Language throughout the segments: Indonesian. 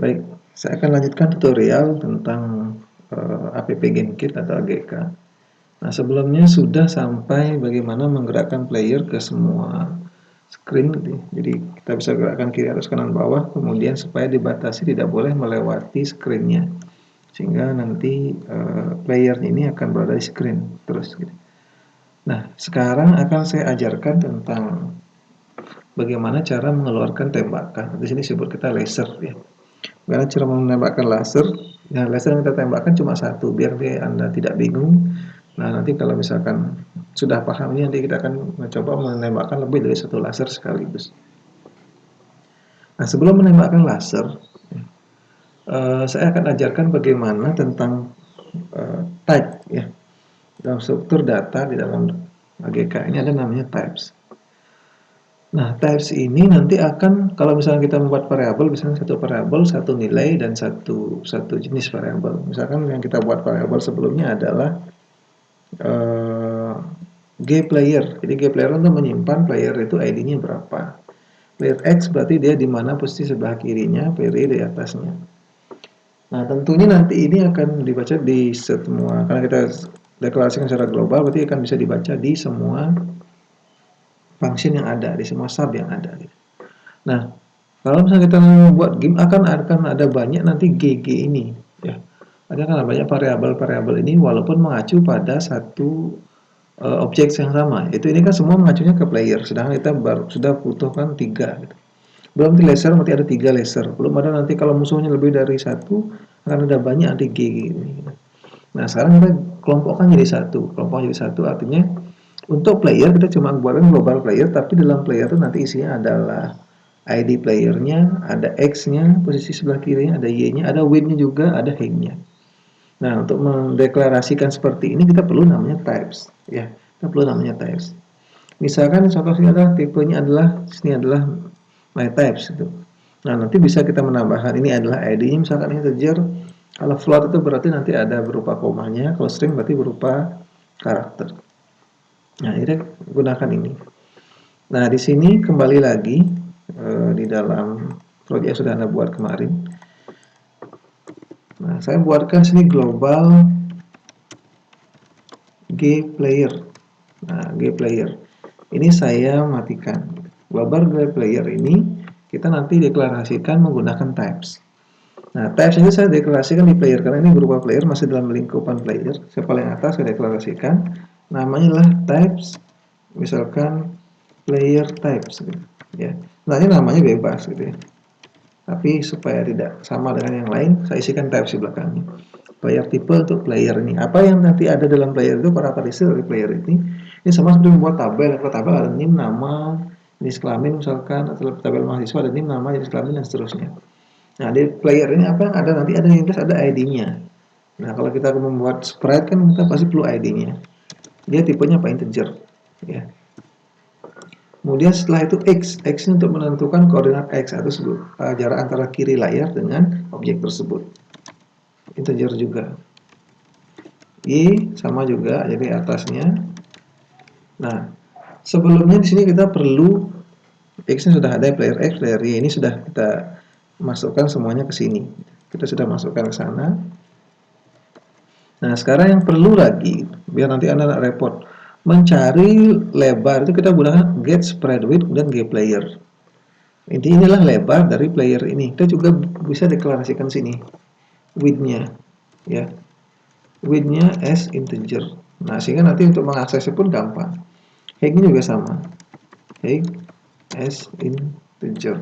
Baik, saya akan lanjutkan tutorial tentang app GameKit atau AGK. Nah, sebelumnya sudah sampai bagaimana menggerakkan player ke semua screen. Jadi kita bisa gerakkan kiri atas kanan bawah, kemudian supaya dibatasi tidak boleh melewati screen-nya, sehingga nanti player ini akan berada di screen terus gitu. Nah, sekarang akan saya ajarkan tentang bagaimana cara mengeluarkan tembakan. Di sini sebut kita laser ya. Karena cara menembakkan laser, nah laser yang kita tembakkan cuma satu, biar Anda tidak bingung. Nah, nanti kalau misalkan sudah paham ini, nanti kita akan mencoba menembakkan lebih dari satu laser sekaligus. Nah, sebelum menembakkan laser, saya akan ajarkan bagaimana tentang type ya. Dalam struktur data di dalam AGK ini ada namanya types. Nah, types ini nanti akan, kalau misalnya kita membuat variabel, misalnya satu variabel, satu nilai, dan satu jenis variabel. Misalkan yang kita buat variabel sebelumnya adalah GPlayer. Jadi GPlayer untuk menyimpan player itu ID-nya berapa. Player X berarti dia di mana posisi sebelah kirinya, player Y di atasnya. Nah, tentunya nanti ini akan dibaca di semua, karena kita deklarasikan secara global, berarti akan bisa dibaca di semua function yang ada, di semua sub yang ada. Nah, kalau misalnya kita membuat game akan ada banyak nanti GG ini, ya. Ada kan banyak variabel-variabel ini walaupun mengacu pada satu objek yang sama. Itu ini kan semua mengacunya ke player, sedangkan kita baru sudah butuhkan 3. Gitu. Belum di laser nanti ada 3 laser. Belum ada nanti kalau musuhnya lebih dari 1 akan ada banyak nanti GG ini. Nah, sekarang kita kelompokkan jadi satu. Kelompok jadi satu artinya untuk player kita cuma buatkan global player, tapi dalam player itu nanti isinya adalah ID playernya, ada X-nya, posisi sebelah kirinya, ada Y-nya, ada width-nya juga, ada height-nya. Nah, untuk mendeklarasikan seperti ini kita perlu namanya types, ya. Kita perlu namanya types. Misalkan contoh sini adalah tipenya adalah sini adalah my types itu. Nah, nanti bisa kita menambahkan ini adalah ID-nya, misalkan ini integer. Kalau float itu berarti nanti ada berupa komanya, kalau string berarti berupa karakter. Nah, ini gunakan ini. Nah, di sini kembali lagi di dalam project yang sudah Anda buat kemarin. Nah, saya buatkan sini global GPlayer. Nah, GPlayer. Ini saya matikan. Global GPlayer ini kita nanti deklarasikan menggunakan types. Nah, types ini saya deklarasikan di player karena ini berupa player masih dalam lingkupan player. Saya paling atas saya deklarasikan namanya adalah types, misalkan player types gitu, ya. Nah, ini namanya bebas gitu ya. Tapi supaya tidak sama dengan yang lain, saya isikan types di belakangnya. Player tipe untuk player ini. Apa yang nanti ada dalam player itu, karakteristik dari player ini sama seperti membuat tabel. Kalau tabel ada nim, nama, jenis kelamin misalkan, atau tabel mahasiswa ada nim, nama, jenis kelamin, dan seterusnya. Nah, di player ini apa yang ada nanti ada yang ada ID-nya. Nah, kalau kita membuat sprite kan kita pasti perlu ID-nya. Dia tipenya apa, integer, ya. Kemudian setelah itu X untuk menentukan koordinat X atau jarak antara kiri layar dengan objek tersebut. Integer juga. Y sama juga, jadi atasnya. Nah, sebelumnya di sini kita perlu X-nya sudah ada, player X, player Y ini sudah kita masukkan semuanya ke sini. Kita sudah masukkan ke sana. Nah, sekarang yang perlu lagi biar nanti Anda tidak repot. Mencari lebar itu kita gunakan get spread width dan GPlayer. Inilah lebar dari player ini. Kita juga bisa deklarasikan sini width-nya, ya. Width-nya as integer. Nah, sehingga nanti untuk mengaksesnya pun gampang. Height-nya juga sama. Height as integer.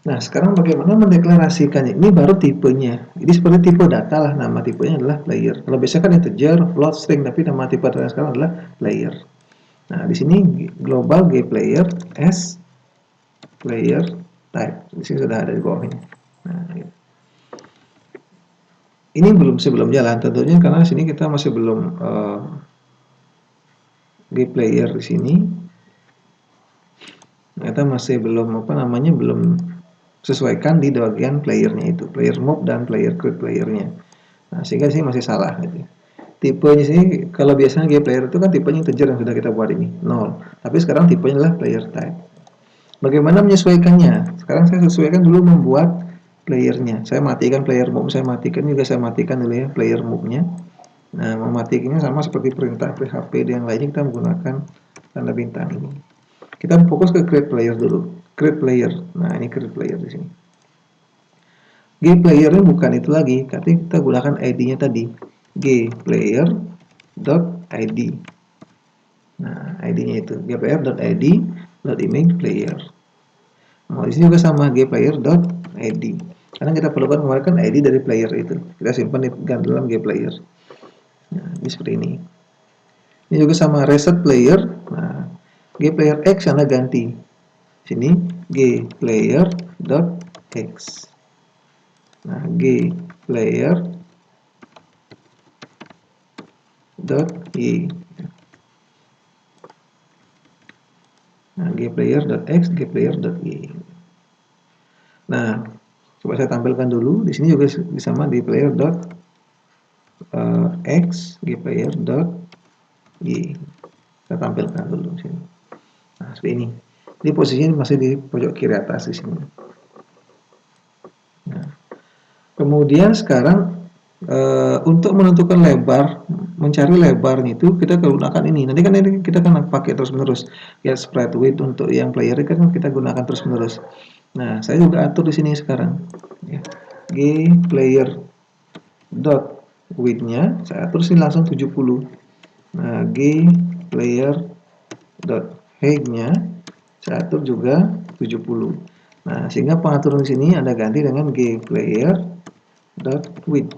Nah, sekarang bagaimana mendeklarasikannya? Ini baru tipenya. Ini seperti tipe data lah, nama tipenya adalah player. Kalau biasanya kan integer, float, string, tapi nama tipe data sekarang adalah player. Nah, di sini global GPlayer as player type. Di sini sudah ada di bawahnya. Nah, ini sebelum jalan tentunya karena di sini kita masih belum GPlayer di sini. Kita masih belum belum sesuaikan di bagian playernya itu, player move dan player create playernya. Nah, sehingga sini masih salah gitu. Tipenya sini kalau biasanya GPlayer itu kan tipenya integer yang sudah kita buat ini 0. Tapi sekarang tipenya adalah player type. Bagaimana menyesuaikannya? Sekarang saya sesuaikan dulu membuat playernya. Saya matikan player move, saya matikan juga, saya matikan dulu ya player move-nya. Nah, mematikannya sama seperti perintah PHP yang lainnya, kita menggunakan tanda bintang ini. Kita fokus ke create player dulu. Create player. Nah, ini create player di sini. G playernya bukan itu lagi, tapi kita gunakan ID-nya tadi. G player dot ID. Nah, ID-nya itu gplayer.id image player. Nah, di sini juga sama gplayer.id. Karena kita perlukan mengeluarkan ID dari player itu. Kita simpan di dalam gplayer. Nah, ini seperti ini. Ini juga sama reset player. Nah, gplayer x Anda ganti. Sini gplayer.x. Nah, gplayer.y. Nah, gplayer.x, gplayer.y. Nah, coba saya tampilkan dulu. Di sini juga sama di player.x, gplayer.y. Saya tampilkan dulu di sini. Nah, seperti ini. Ini posisinya masih di pojok kiri atas di sini. Nah, kemudian sekarang untuk menentukan lebar, mencari lebarnya itu kita gunakan ini. Nanti kan ini kita kan pakai terus-menerus. Ya, spread width untuk yang player kan kita gunakan terus-menerus. Nah, saya juga atur di sini sekarang. Ya. G player dot width-nya saya atur sini langsung 70. Nah, G player dot height-nya saya atur juga 70. Nah, sehingga pengaturan di sini Anda ganti dengan G player dot width.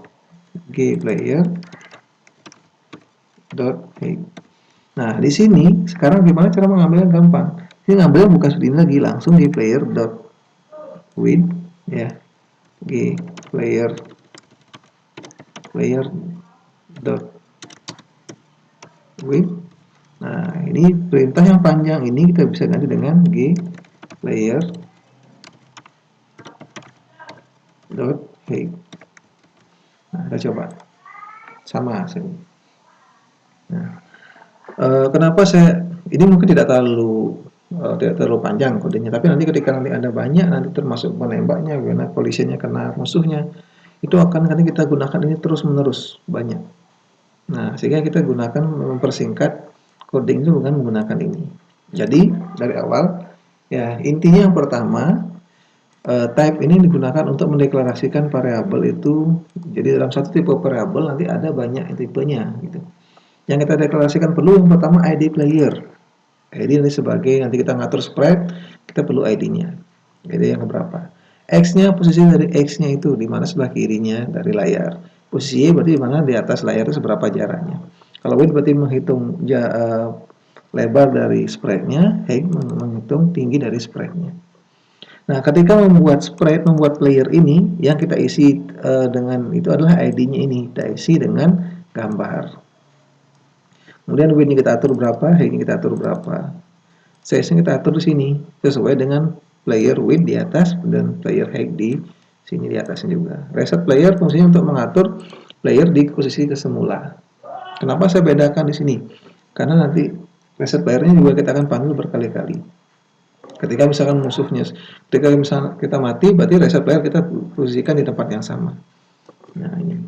G player dot height. Nah, di sini sekarang gimana cara mengambilnya? Gampang. Ini ngambilnya bukan seperti ini lagi, langsung G player dot width ya. G player dot width. Nah, ini perintah yang panjang ini kita bisa ganti dengan G player dot height. Nah, kita coba sama sini. Nah, kenapa saya ini mungkin tidak terlalu panjang kodenya, tapi nanti ketika nanti ada banyak, nanti termasuk penembaknya, kena collisionnya, kena musuhnya, itu akan nanti kita gunakan ini terus menerus banyak. Nah, sehingga kita gunakan mempersingkat coding itu dengan menggunakan ini. Jadi dari awal ya intinya yang pertama type ini digunakan untuk mendeklarasikan variabel itu. Jadi dalam satu tipe variabel nanti ada banyak tipenya gitu. Yang kita deklarasikan perlu yang pertama ID player. ID ini sebagai nanti kita ngatur spread, kita perlu ID-nya. Jadi yang keberapa? X-nya posisi dari X-nya itu di mana sebelah kirinya dari layar. Posisi Y berarti di mana di atas layar itu seberapa jaraknya. Kalau width berarti menghitung lebar dari spread-nya, height menghitung tinggi dari spread-nya. Nah, ketika membuat player ini, yang kita isi dengan itu adalah ID-nya ini, kita isi dengan gambar. Kemudian width-nya kita atur berapa, height-nya kita atur berapa. Size-nya kita atur di sini sesuai dengan player width di atas dan player height di sini di atasnya juga. Reset player fungsinya untuk mengatur player di posisi kesemula. Kenapa saya bedakan di sini? Karena nanti reset playernya juga kita akan panggil berkali-kali. Ketika misalkan musuhnya, ketika misalkan kita mati, berarti reset player kita posisikan di tempat yang sama. Nah, ini.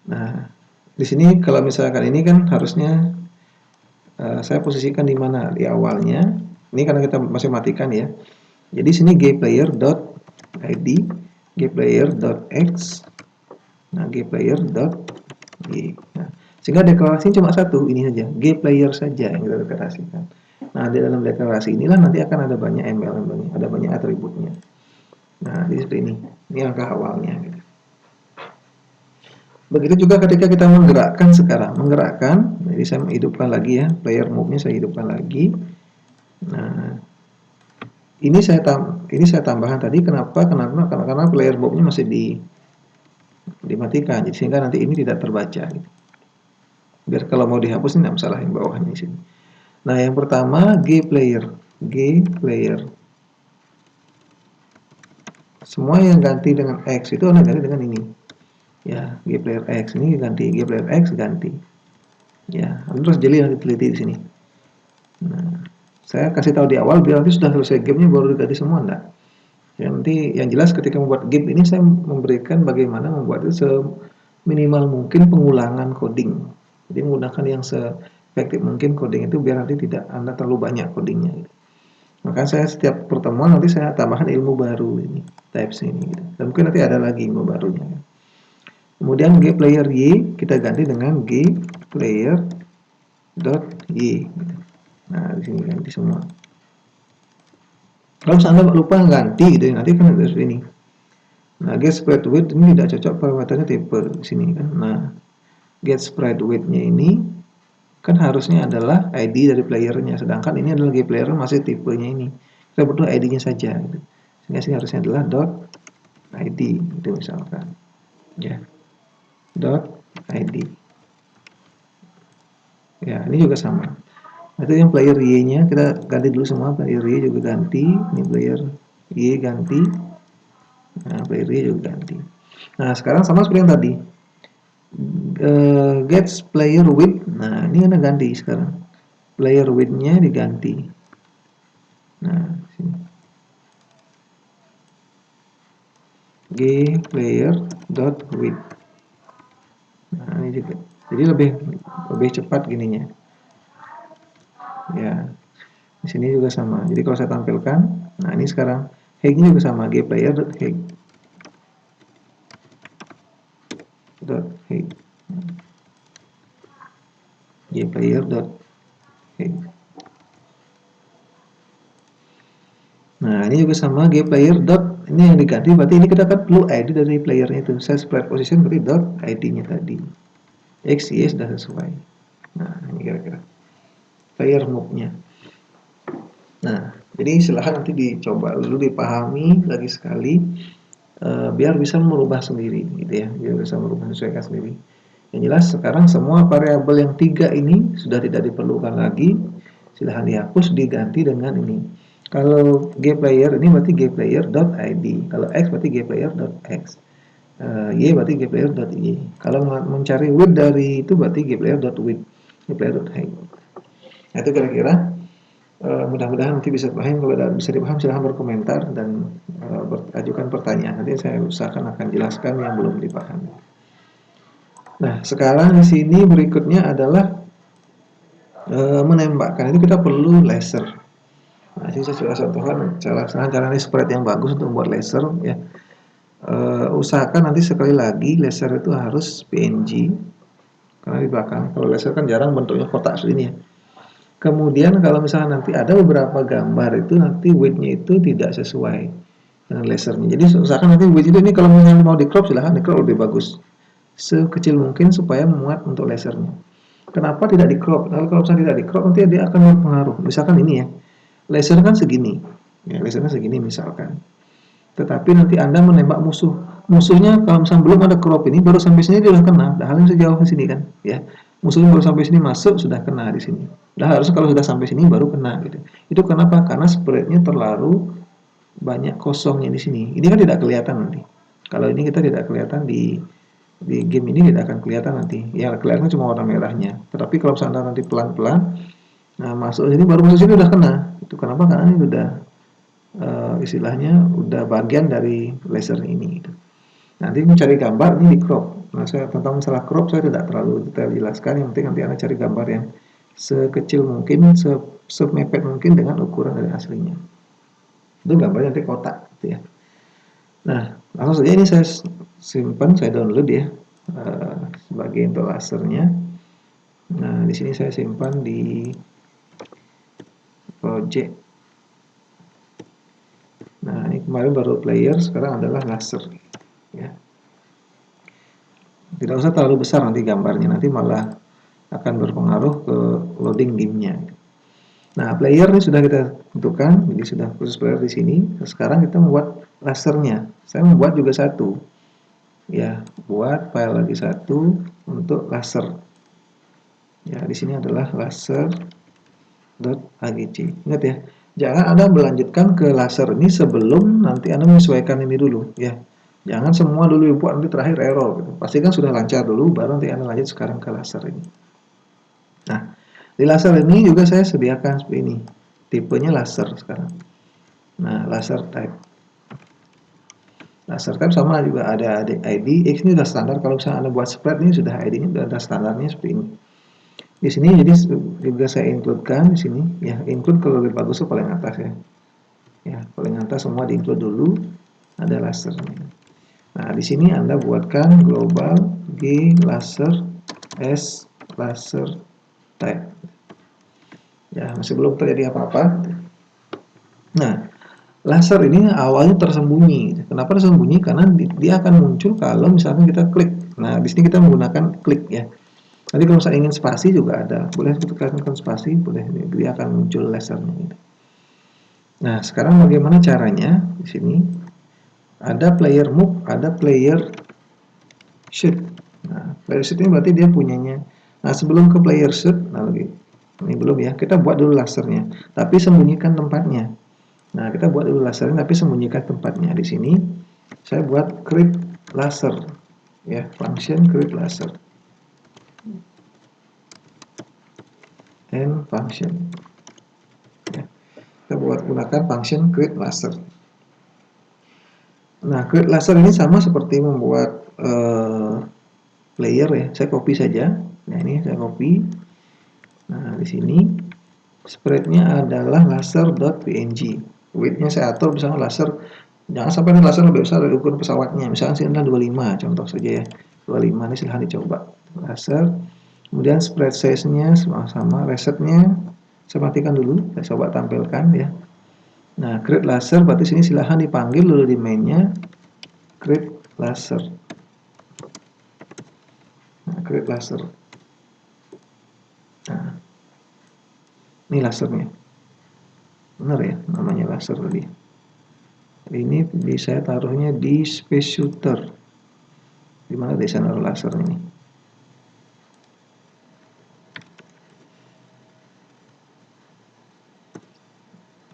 Nah, di sini kalau misalkan ini kan harusnya saya posisikan di mana di awalnya. Ini karena kita masih matikan ya. Jadi sini gplayer.id, gplayer.x, nah gplayer.y. Nah, sehingga deklarasi cuma satu ini saja, gplayer saja yang kita deklarasikan. Nah, di dalam deklarasi inilah nanti akan ada banyak ML-nya, ada banyak atributnya. Nah, jadi seperti ini. Ini langkah awalnya gitu. Begitu juga ketika kita menggerakkan sekarang, jadi saya menghidupkan lagi ya, player move-nya saya hidupkan lagi. Nah, ini saya tambahkan tadi kenapa? Karena player move-nya masih dimatikan, jadi sehingga nanti ini tidak terbaca. Gitu. Biar kalau mau dihapus ini tidak masalah yang bawahnya di sini. Nah, yang pertama G player. Semua yang ganti dengan X itu Anda ganti dengan ini. Ya, G player X ini ganti, G player X ganti. Ya, terus jeli yang diteliti di sini. Nah, Saya kasih tahu di awal biar nanti sudah selesai gamenya baru diganti semua, enggak. Ya, nanti yang jelas ketika membuat game ini saya memberikan bagaimana membuat itu seminimal mungkin pengulangan coding. Jadi menggunakan yang seefektif mungkin coding itu biar nanti tidak Anda terlalu banyak codingnya. Maka saya setiap pertemuan nanti saya tambahkan ilmu baru ini, types ini. Gitu. Dan mungkin nanti ada lagi ilmu barunya. Kemudian gPlayer Y kita ganti dengan gPlayer .y. Gitu. Nah di sini ganti semua. Kalau Anda lupa ganti gitu, nanti kan ada seperti ini. Nah, get spread width ini tidak cocok parameternya tipe di sini kan. Nah, get spread width-nya ini kan harusnya adalah ID dari playernya, sedangkan ini adalah gPlayer masih tipenya ini. Kita butuh ID-nya saja. Gitu. Sehingga sih harusnya adalah .id itu misalkan. Ya. .id. Ya, ini juga sama. Itu yang player Y-nya kita ganti dulu semua, player Y juga ganti, ini player Y ganti, nah player Y juga ganti. Nah sekarang sama seperti yang tadi, gets player width, nah ini Anda ganti sekarang, player width-nya diganti. Nah sini. gPlayer.width. Nah ini juga, jadi lebih cepat gininya. Ya. Di sini juga sama. Jadi kalau saya tampilkan, nah ini sekarang height-nya juga sama, gPlayer.height. gPlayer.height. Nah ini juga sama, gPlayer. Ini yang diganti berarti ini kita kan perlu ID dari playernya itu. Saya spread position berarti .id-nya tadi. X, Y sudah sesuai. Nah ini kira-kira player move-nya. Nah, jadi silahkan nanti dicoba dulu, dipahami lagi sekali, biar bisa merubah sendiri, gitu ya, biar bisa merubah sesuaikan sendiri. Yang jelas sekarang semua variabel yang 3 ini sudah tidak diperlukan lagi, silahkan dihapus, diganti dengan ini. Kalau gPlayer ini berarti gPlayer.id, kalau X berarti gPlayer.x, Y berarti gPlayer.y. Kalau mencari width dari itu berarti gPlayer.width, gPlayer.height. Nah, itu kira-kira. Mudah-mudahan nanti bisa dipahami. Kalau bisa dipahami silahkan berkomentar dan ajukan pertanyaan. Nanti saya usahakan akan jelaskan yang belum dipahami. Nah, sekarang di sini berikutnya adalah menembakkan. Itu kita perlu laser. Nah, ini saya sudah contohkan cara spread yang bagus untuk membuat laser. Ya, usahakan nanti sekali lagi laser itu harus PNG. Karena di belakang, kalau laser kan jarang bentuknya kotak seperti ini ya. Kemudian kalau misalnya nanti ada beberapa gambar itu nanti width-nya itu tidak sesuai dengan lasernya. Jadi usahakan nanti width itu ini kalau misalnya mau di crop silahkan di crop lebih bagus. Sekecil mungkin supaya muat untuk lasernya. Kenapa tidak di crop? Kalau misalnya tidak di crop nanti dia akan berpengaruh. Misalkan ini ya, laser kan segini. Ya, lasernya segini misalkan. Tetapi nanti Anda menembak musuh. Musuhnya kalau misalnya belum ada crop ini baru sampai sini dia sudah kena. Padahal sejauh di sini kan, ya. Musuhnya baru sampai sini masuk sudah kena di sini. Nah, harusnya kalau sudah sampai sini baru kena gitu. Itu kenapa? Karena spreadnya terlalu banyak kosongnya di sini. Ini kan tidak kelihatan nanti. Kalau ini kita tidak kelihatan di game ini tidak akan kelihatan nanti. Ya kelihatan cuma warna merahnya. Tetapi kalau misalnya nanti pelan-pelan, nah masuk sini baru masuk sini udah kena. Itu kenapa? Karena ini udah istilahnya udah bagian dari laser ini. Gitu. Nanti mencari gambar ini di crop. Nah saya tentang masalah crop saya tidak terlalu detail jelaskan. Yang penting nanti Anda cari gambar yang sekecil mungkin, semepet mungkin dengan ukuran dari aslinya. Itu gambarnya nanti kotak, gitu ya. Nah, langsung saja ini saya simpan, saya download ya sebagai untuk lasernya. Nah, di sini saya simpan di project. Nah, ini kemarin baru player, sekarang adalah laser, ya. Tidak usah terlalu besar nanti gambarnya, nanti malah akan berpengaruh ke loading game-nya. Nah, player ini sudah kita tentukan, jadi sudah khusus player di sini. Sekarang kita membuat lasernya. Saya membuat juga satu, ya, buat file lagi satu untuk laser. Ya, di sini adalah laser.agc. Ingat ya, jangan Anda melanjutkan ke laser ini sebelum nanti Anda menyesuaikan ini dulu, ya. Jangan semua dulu dibuat nanti terakhir error. Gitu. Pastikan sudah lancar dulu, baru nanti Anda lanjut sekarang ke laser ini. Nah, di laser ini juga saya sediakan seperti ini. tipenya laser sekarang. Nah, laser type. Laser type sama juga ada ID. X ini sudah standar. Kalau misalnya Anda buat spread ini sudah ID-nya sudah ada standarnya seperti ini. Di sini jadi juga saya include-kan di sini ya, include kalau lebih bagus tuh paling atas ya. Ya, paling atas semua di-include dulu, ada lasernya. Nah, di sini Anda buatkan global G laser S laser type. Ya, masih belum terjadi apa-apa. Nah, laser ini awalnya tersembunyi. Kenapa tersembunyi? Karena dia akan muncul kalau misalkan kita klik. Nah, di sini kita menggunakan klik ya. Nanti kalau misalnya ingin spasi juga ada, boleh tekan spasi, boleh dia akan muncul lasernya. Gitu. Nah, sekarang bagaimana caranya? Di sini ada player move, ada player shoot. Nah, player shoot ini berarti dia punyanya. Nah, sebelum ke player shoot, nah lagi ini belum ya. Kita buat dulu lasernya, tapi sembunyikan tempatnya. Nah, kita buat dulu lasernya, tapi sembunyikan tempatnya. Di sini saya buat create laser, ya, function create laser. And function ya. Kita buat gunakan function create laser. Nah, create laser ini sama seperti membuat player ya. Saya copy saja. Nah, ini saya copy. Nah, di sini spreadnya adalah laser.png. Width-nya saya atur misalnya laser, jangan sampai laser lebih besar dari ukuran pesawatnya. Misalnya sini 25 contoh saja ya. 25 ini silahkan dicoba. Laser. Kemudian spread size-nya sama resetnya saya matikan dulu, saya coba tampilkan ya. Nah, create laser berarti sini silahkan dipanggil dulu di main-nya create laser. Nah, create laser. Nah, ini lasernya. Benar ya, namanya laser tadi. Ini saya taruhnya di space shooter. Dimana di sana laser ini?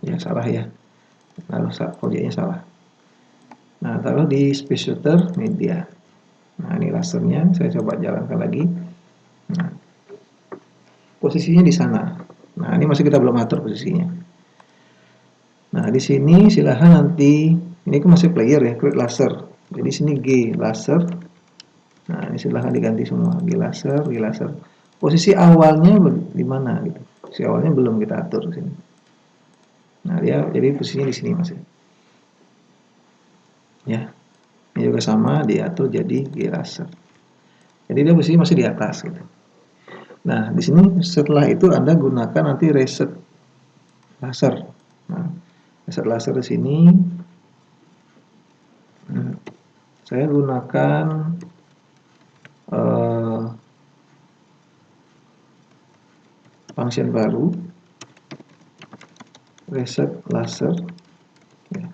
Ya salah ya. Taruh objeknya salah. Nah, taruh di space shooter media. Nah, ini lasernya. Saya coba jalankan lagi. Nah, posisinya di sana. Nah, ini masih kita belum atur posisinya. Nah, di sini silahkan nanti ini kan masih player ya, create laser. Jadi sini G laser. Nah, ini silahkan diganti semua G laser, G laser. Posisi awalnya di mana gitu. Posisi awalnya belum kita atur di sini. Nah, dia jadi posisinya di sini masih. Ya. Ini juga sama diatur jadi G laser. Jadi dia posisinya masih di atas gitu. Nah, di sini setelah itu Anda gunakan nanti reset laser. Nah, reset laser di sini saya gunakan function baru reset laser ya.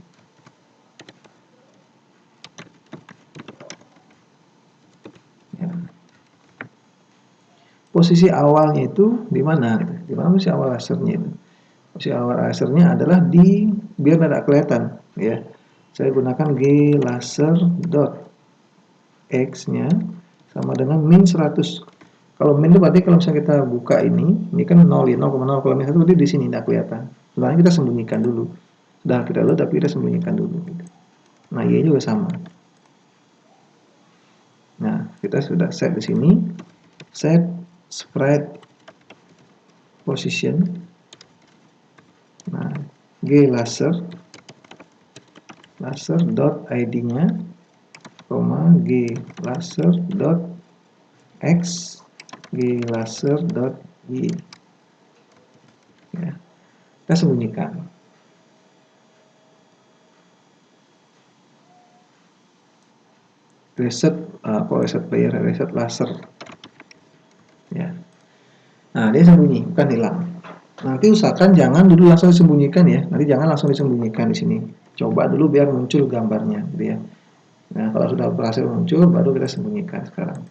Ya. Posisi awalnya itu di mana? Di mana posisi awal lasernya itu? Posisi awal lasernya adalah di biar tidak kelihatan ya. Saya gunakan G laser dot X-nya sama dengan min 100. Kalau min itu berarti kalau misalnya kita buka ini kan 0 ya, 0,0. Kalau min 1 berarti di sini tidak kelihatan. Sebenarnya kita sembunyikan dulu. Sudah kita load tapi kita sembunyikan dulu. Nah, Y juga sama. Nah, kita sudah set di sini. Set spread position. Nah, G laser dot ID-nya, G laser dot X, G laser dot Y. Ya, kita sembunyikan. Reset reset player, reset laser. Ya. Nah, dia sembunyi, bukan hilang. Nanti usahakan jangan dulu langsung disembunyikan ya. Nanti jangan langsung disembunyikan di sini. Coba dulu biar muncul gambarnya, gitu ya. Nah, kalau sudah berhasil muncul, baru kita sembunyikan sekarang.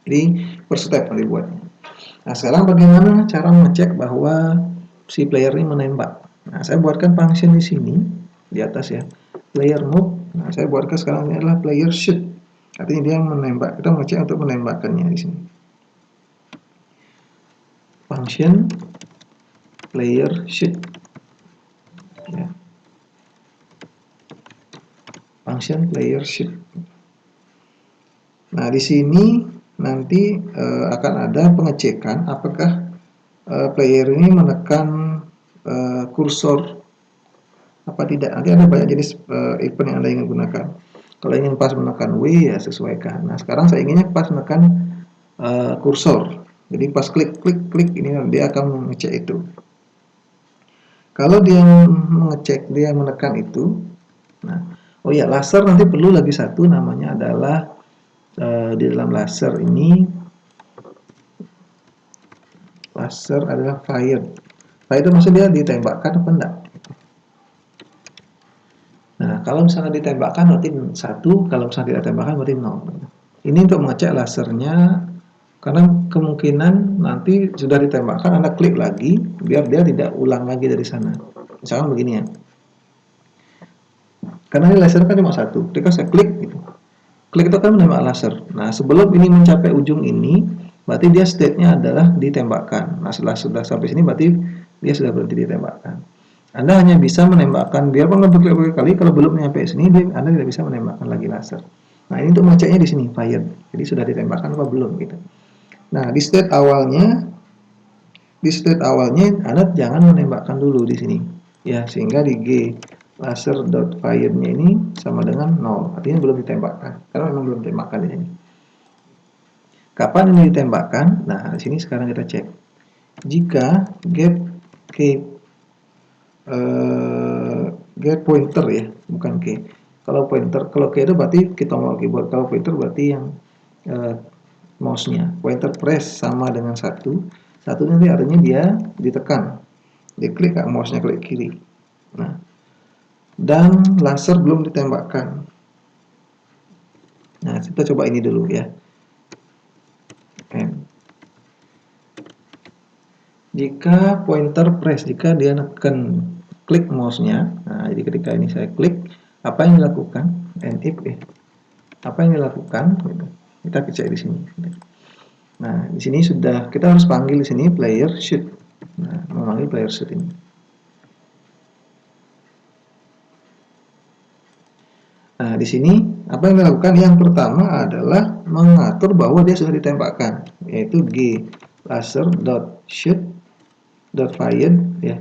Jadi per step nanti buatnya. Nah, sekarang bagaimana cara mengecek bahwa si player ini menembak? Nah, saya buatkan function di sini di atas ya. Player move. Nah, saya buatkan sekarang ini adalah player shoot. Artinya dia menembak. Kita mengecek untuk menembakkannya di sini. Function player should, ya. Function player should. Nah, di sini nanti akan ada pengecekan apakah player ini menekan kursor apa tidak. Nanti ada banyak jenis event yang Anda ingin gunakan. Kalau ingin pas menekan W, ya sesuaikan. Nah, sekarang saya inginnya pas menekan kursor. Jadi pas klik ini dia akan mengecek itu. Kalau dia mengecek, dia menekan itu. Nah, oh ya, laser nanti perlu lagi satu, namanya adalah di dalam laser ini, laser adalah fire. Fire itu maksudnya dia ditembakkan apa enggak? Nah, kalau misalnya ditembakkan berarti 1, kalau misalnya tidak ditembakkan berarti 0. Ini untuk mengecek lasernya, karena kemungkinan nanti sudah ditembakkan, Anda klik lagi, biar dia tidak ulang lagi dari sana. Misalkan begini ya. Karena ini laser kan cuma 1, ketika saya klik, gitu. Klik itu kan menembak laser. Nah, sebelum ini mencapai ujung ini, berarti dia state-nya adalah ditembakkan. Nah, setelah sudah sampai sini, berarti dia sudah berhenti ditembakkan. Anda hanya bisa menembakkan, biarpun Anda berkali-kali kali, kalau belum sampai sini, Anda tidak bisa menembakkan lagi laser. Nah, ini untuk mengeceknya di sini, fired. Jadi sudah ditembakkan apa belum, gitu. Nah, di state awalnya, Anda jangan menembakkan dulu di sini. Ya, sehingga di G laser.fired-nya ini sama dengan 0. Artinya belum ditembakkan. Karena memang belum ditembakkan di sini. Kapan ini ditembakkan? Nah, di sini sekarang kita cek. Jika get pointer ya, bukan key. Kalau pointer, kalau key itu berarti kita mau keyboard. Kalau pointer berarti yang mouse-nya. Pointer press sama dengan 1. Satu nanti artinya dia ditekan. Diklik mouse-nya klik kiri. Nah, dan laser belum ditembakkan. Nah, kita coba ini dulu ya. Jika pointer press, jika dia neken klik mouse-nya, nah jadi ketika ini saya klik, apa yang dilakukan? If apa yang dilakukan? Gitu. Kita cek di sini. Nah, di sini sudah kita harus panggil di sini player should. Nah, memanggil player should ini. Nah, di sini apa yang dilakukan? Yang pertama adalah mengatur bahwa dia sudah ditembakkan, yaitu G laser.shoot.fired ya.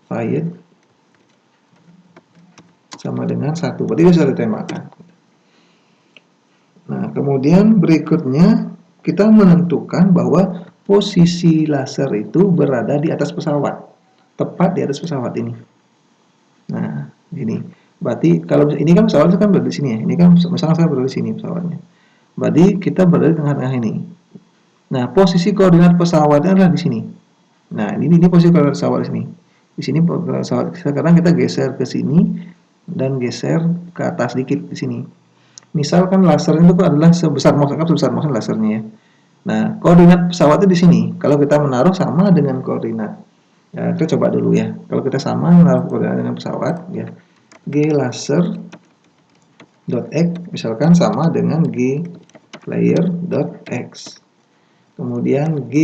Fired sama dengan 1, berarti dia sudah ditembakkan. Nah, kemudian berikutnya kita menentukan bahwa posisi laser itu berada di atas pesawat, tepat di atas pesawat ini. Nah, ini berarti kalau ini kan pesawat kan berada di sini ya. Ini kan misalnya saya berada di sini pesawatnya. Berarti kita berada di tengah-tengah ini. Nah, posisi koordinat pesawatnya adalah di sini. Nah, ini posisi koordinat pesawat di sini. Di sini pesawat. Sekarang kita geser ke sini dan geser ke atas dikit di sini. Misalkan laser itu adalah sebesar mouse lasernya ya. Nah, koordinat pesawat itu di sini. Kalau kita menaruh sama dengan koordinat. Ya, kita coba dulu ya. Kalau kita sama menaruh koordinat dengan pesawat ya. G laser.x misalkan sama dengan G player.x. Kemudian G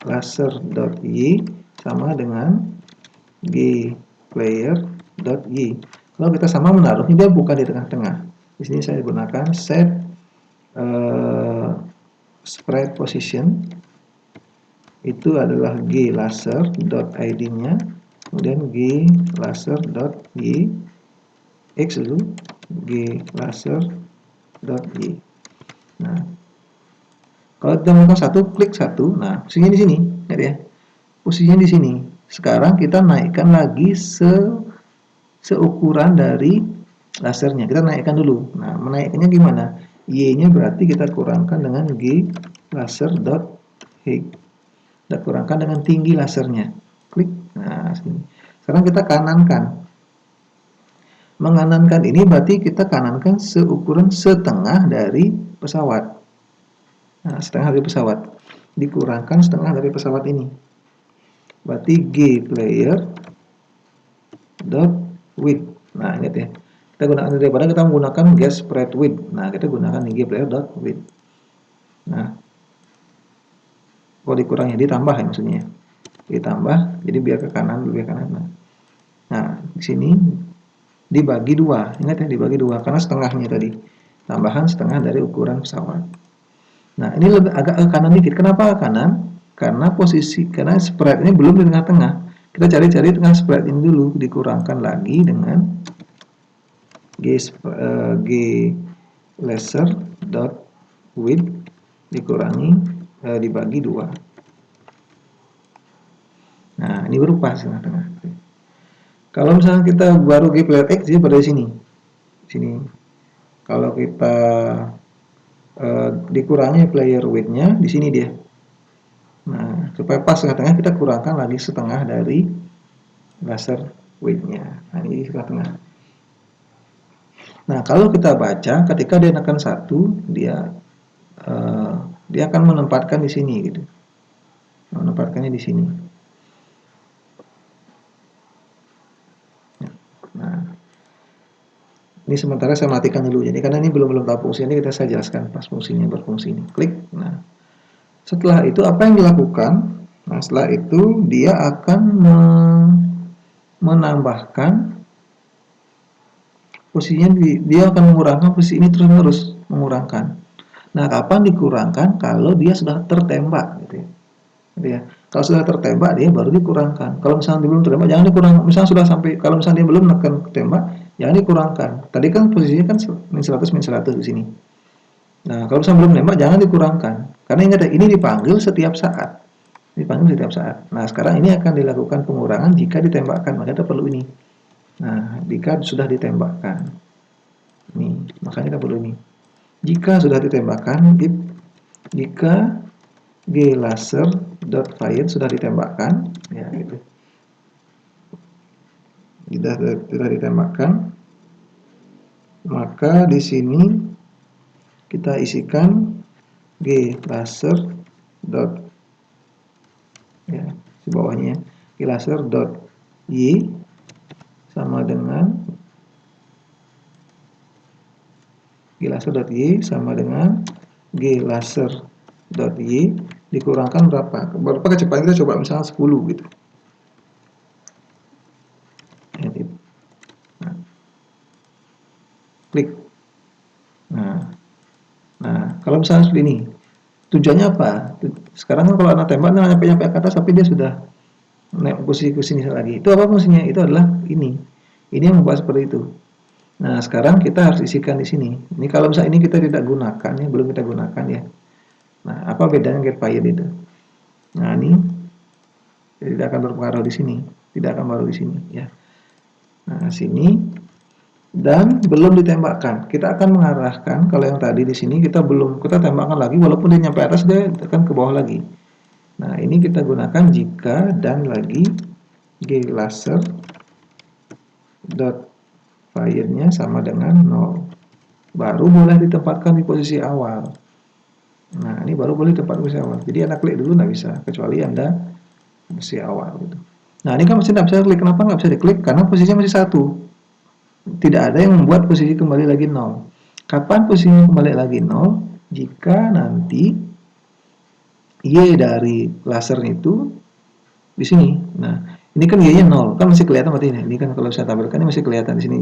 laser.y sama dengan G player.y. Kalau kita sama menaruhnya, dia bukan di tengah-tengah. Di sini saya gunakan set spread position. Itu adalah G laser.id-nya, kemudian G laser.y, x dulu G laser.y. Nah, kalau kita melakukan klik 1, nah posisinya di sini, lihat ya, posisinya di sini. Sekarang kita naikkan lagi seukuran dari lasernya, kita naikkan dulu. Nah, menaikkannya gimana? Y-nya berarti kita kurangkan dengan G laser.height. Kita kurangkan dengan tinggi lasernya. Klik. Nah, sini. Sekarang kita kanankan. Menganankan ini berarti kita kanankan seukuran setengah dari pesawat. Nah, setengah dari pesawat. Dikurangkan setengah dari pesawat ini. Berarti G player dot width. Nah, ingat ya. Kita gunakan daripada kita menggunakan get spread width. Nah, kita gunakan G player dot width. Nah, kalau dikurangnya ditambah ya maksudnya. ditambah, jadi biar ke kanan, biar ke kanan. Nah, di sini dibagi 2, ingat ya, dibagi 2 karena setengahnya tadi, tambahan setengah dari ukuran pesawat. Nah, ini lebih agak ke kanan dikit. Kenapa ke kanan? Karena spread ini belum di tengah-tengah. Kita cari-cari tengah spread ini dulu, dikurangkan lagi dengan G laser dot width dikurangi dibagi 2. Nah, ini baru pas tengah-tengah. Kalau misalnya kita baru G player X, dia pada sini. Sini. Kalau kita dikurangi player width-nya, di sini dia. Nah, supaya pas tengah-tengah kita kurangkan lagi setengah dari laser width-nya. Nah, ini tengah-tengah. Nah, kalau kita baca, ketika dia menekan 1, dia akan menempatkan di sini gitu. Menempatkannya di sini. Nah, ini sementara saya matikan dulu. Jadi karena ini belum tahu fungsinya, kita saya jelaskan pas fungsinya berfungsi ini. Klik. Nah, setelah itu apa yang dilakukan? Nah, setelah itu dia akan menambahkan posisinya, dia akan mengurangkan posisi ini terus-menerus mengurangkan. Nah, kapan dikurangkan? Kalau dia sudah tertembak, gitu ya. Gitu ya. Kalau sudah tertembak, dia baru dikurangkan. Kalau misalnya dia belum tertembak, jangan dikurangkan. Misalnya sudah sampai, kalau misalnya dia belum menekan tembak, jangan dikurangkan. Tadi kan posisinya kan -100 di sini. Nah, kalau misalnya belum nembak, jangan dikurangkan. Karena ingat ya, ini dipanggil setiap saat. Dipanggil setiap saat. Nah, sekarang ini akan dilakukan pengurangan jika ditembakkan. Maka kita perlu ini. Nah, jika sudah ditembakkan. Nih, makanya kita perlu ini. Jika sudah ditembakkan, jika G laser dot fire sudah ditembakkan, ya gitu. Sudah ditembakkan, maka di sini kita isikan G laser dot, ya di bawahnya G laser dot y sama dengan G laser dot y sama dengan G laser dot y dikurangkan berapa kecepatan kita, coba misalnya 10 gitu. Nah, klik. Nah, kalau misalnya seperti ini, tujuannya apa? Sekarang kan kalau anak tembak nyampe ke atas, tapi dia sudah naik posisi ke sini lagi. Itu apa fungsinya? Itu adalah ini. Ini yang membuat seperti itu. Nah, sekarang kita harus isikan di sini. Ini kalau misalnya ini kita tidak gunakan ya, belum kita gunakan ya. Nah, apa bedanya get fired itu? Nah, ini tidak akan berpengaruh di sini, tidak akan baru di sini ya. Nah, sini dan belum ditembakkan. Kita akan mengarahkan, kalau yang tadi di sini kita tembakkan lagi, walaupun dia nyampe atas, dia akan ke bawah lagi. Nah, ini kita gunakan jika dan lagi G laser dot fire-nya sama dengan 0. Baru boleh ditempatkan di posisi awal. Nah, ini baru boleh ditempatkan di posisi awal. Jadi Anda klik dulu nggak bisa, kecuali Anda posisi awal gitu. Nah, ini kan masih nggak bisa klik. Kenapa nggak bisa diklik? Karena posisinya masih 1. Tidak ada yang membuat posisi kembali lagi 0. Kapan posisinya kembali lagi 0? Jika nanti Y dari laser itu di sini. Nah, ini kan Y-nya 0, kan masih kelihatan berarti ini. Ini kan kalau saya tampilkan ini masih kelihatan di sini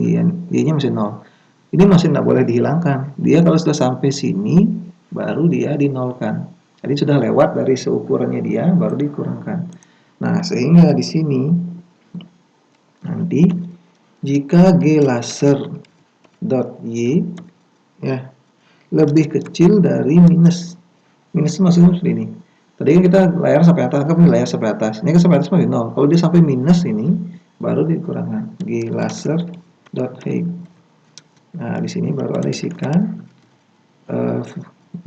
Y-nya masih 0. Ini masih tidak boleh dihilangkan. Dia kalau sudah sampai sini baru dia dinolkan. Jadi sudah lewat dari seukurannya dia baru dikurangkan. Nah, sehingga di sini nanti jika G laser dot Y ya lebih kecil dari minus maksudnya seperti ini. Tadi kan kita layar sampai atas, kan layar sampai atas. Ini kan sampai atas masih 0. Kalau dia sampai minus ini baru dikurangkan G laser dot height. Nah, di sini baru ada isikan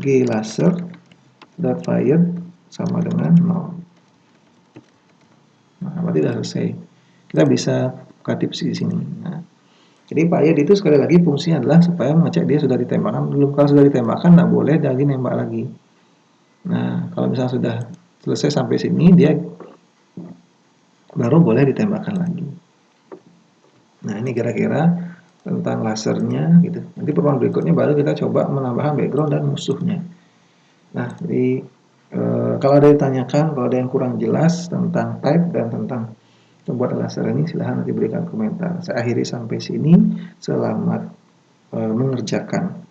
G laser dot fire sama dengan 0. Nah, berarti sudah selesai. Kita bisa katip di sini. Nah, jadi fire itu sekali lagi fungsinya adalah supaya mengecek dia sudah ditembakkan. Belum, kalau sudah ditembakkan nggak boleh lagi nembak lagi. Nah, kalau misalnya sudah selesai sampai sini, dia baru boleh ditembakkan lagi. Nah, ini kira-kira tentang lasernya gitu. Nanti pertemuan berikutnya baru kita coba menambahkan background dan musuhnya. Nah, jadi Kalau ada yang ditanyakan, kalau ada yang kurang jelas tentang type dan tentang pembuat laser ini, silahkan nanti berikan komentar. Saya akhiri sampai sini. Selamat mengerjakan.